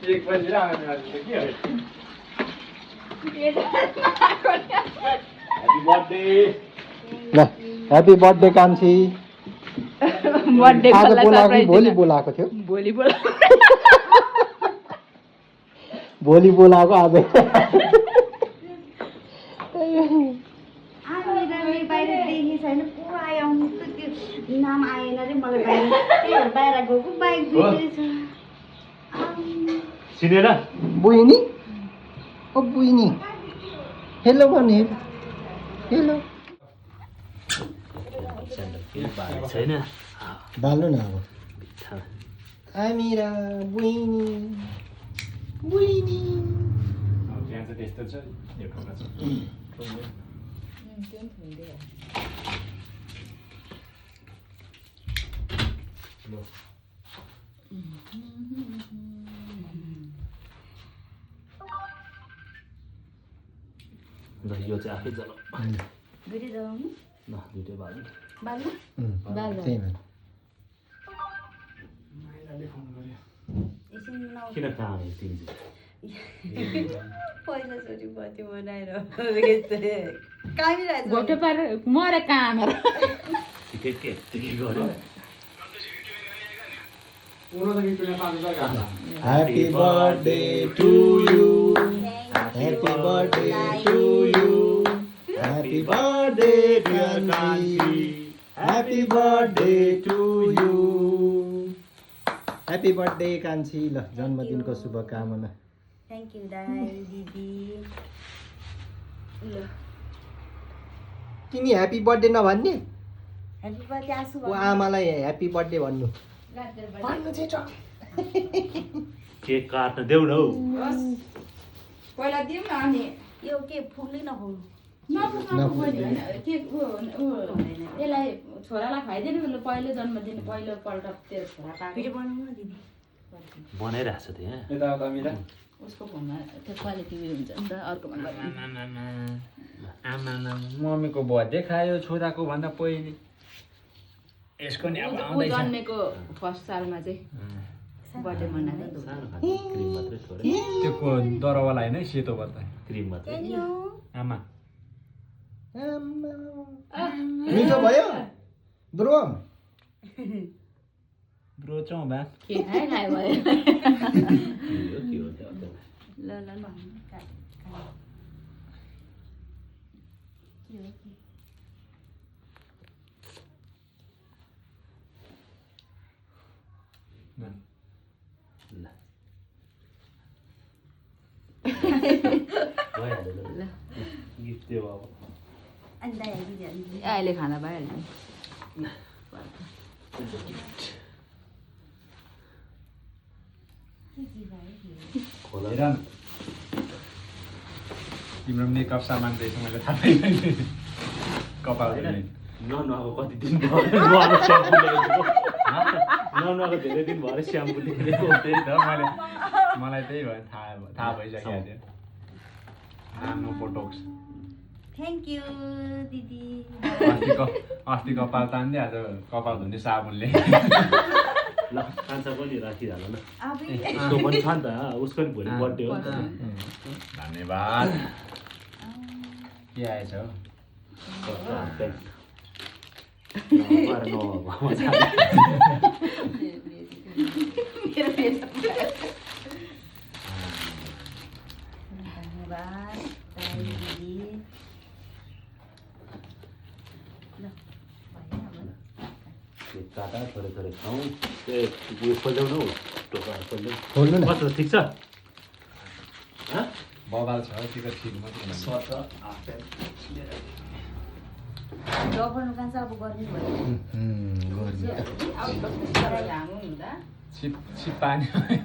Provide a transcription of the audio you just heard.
एक बजिरहेको त के हो ल ह्यापी बर्थडे कान्छी बर्थडे आज बोलाएको कि भोलि बोलाएको थियो भोलि बोला भोलि बोलाएको आज बाहिर देखेँ छैन को आयो आउनु त्यो नाम आएन रे मलाई बाहिर त्यही बाहिर गएको बाइक बिग्रेछ चिनेन बुइनी ओ बुइनी हेलो भन्ने हेलो छैन बाल्नु न अब आमिरा बुइनी बुइनी त्यहाँ चाहिँ त्यस्तो छ यो ठाउँमा छ यो चाहिँ आफै जल दुईटै जाउँ ल दुइटै बाल्नु बाल्नु त्यही भएर एकछिन नौ किन कहाँ आयो तिमी चाहिँ पहिला छोरी बत्ती बनाएर कामिरहेछ घोटो पारेर मरे कामेर के गर्यो Happy birthday to you. Happy birthday to you. Happy birthday Kanchi. Happy birthday to you. Happy birthday कान्छी ल जन्मदिनको शुभकामना थ्याङ्क यू दाइ दिदी ल तिमी ह्यापी बर्थडे नभन्ने ह्यापी बर्थडे आसु ऊ आमालाई ह्यापी बर्थडे भन्नु केक काट्न देऊ न हौ पहिला दिउँ न अनि यो के फुल्दै नखाउनु यसलाई छोरालाई खाइदिनु पहिलो जन्मदिन पहिलोपल्ट त्यो छोरा पाएको भिडियो बनाउनु न दिदी बनाइरहेको छ त्यहाँ यताउता मिला उसको फोनमा त्यो क्वालिटी उयो हुन्छ नि त अर्कोमा मम्मीको बर्थडे खायो छोराको भन्दा पहिले यसको नि अब ऊ आउँदैछ जन्मेको फर्स्ट सालमा चाहिँ बर्थडे मनाएको सानो खालको क्रिम मात्रै छोरे त्यो को दरवाला होइन है सेतो बत्ता क्रिम मात्रै आमा मिठो भयो ब्रोम ब्रो चौ बा के खायो भयो के हो त्यो ल ल ल ल भइहाल्यो ल गिफ्ट दियो अब अनि दाइ दिदी अनि अहिले खाना भइहाल्यो खोला हेर न तिम्रो मेकअप सामान रहेछ मैले थाहा पाइनँ कपाल होइन नुहाएको कति दिन भयो नुहाएको स्याम्पू ल्याइदिएको नुहाएको धेरै दिन भयो स्याम्पू ल्याइदिएको त्यही त मलाई त्यही भयो थाहा भइसकेको थियो नानो बोटोक्स थ्याङ्क यू दिदी अस्ति कपाल तान्दै आज कपाल धुने साबुनले ल कान्छा पनि राखिहाल न आफै उसको पनि छ नि त उसको पनि भोलि बर्थडे हो नि त धन्यवाद के आएछ हौ कस्तो हाफ प्यान्ट नभएर नभएको धन्यवाद दाइ दिदी ल भयो अब काटा थोरै थोरै खाउँ उयो खोल्दैउ न हौ टोकाहरू खोल्दै खोल्नु न कस्तो ठिक छ बबाल छ त्यो त ठिक मात्रै सर्ट हाफ प्यान्ट डफर कान्छ अब गर्मी भयो गर्मी अब लामो हुँदा छिप पानी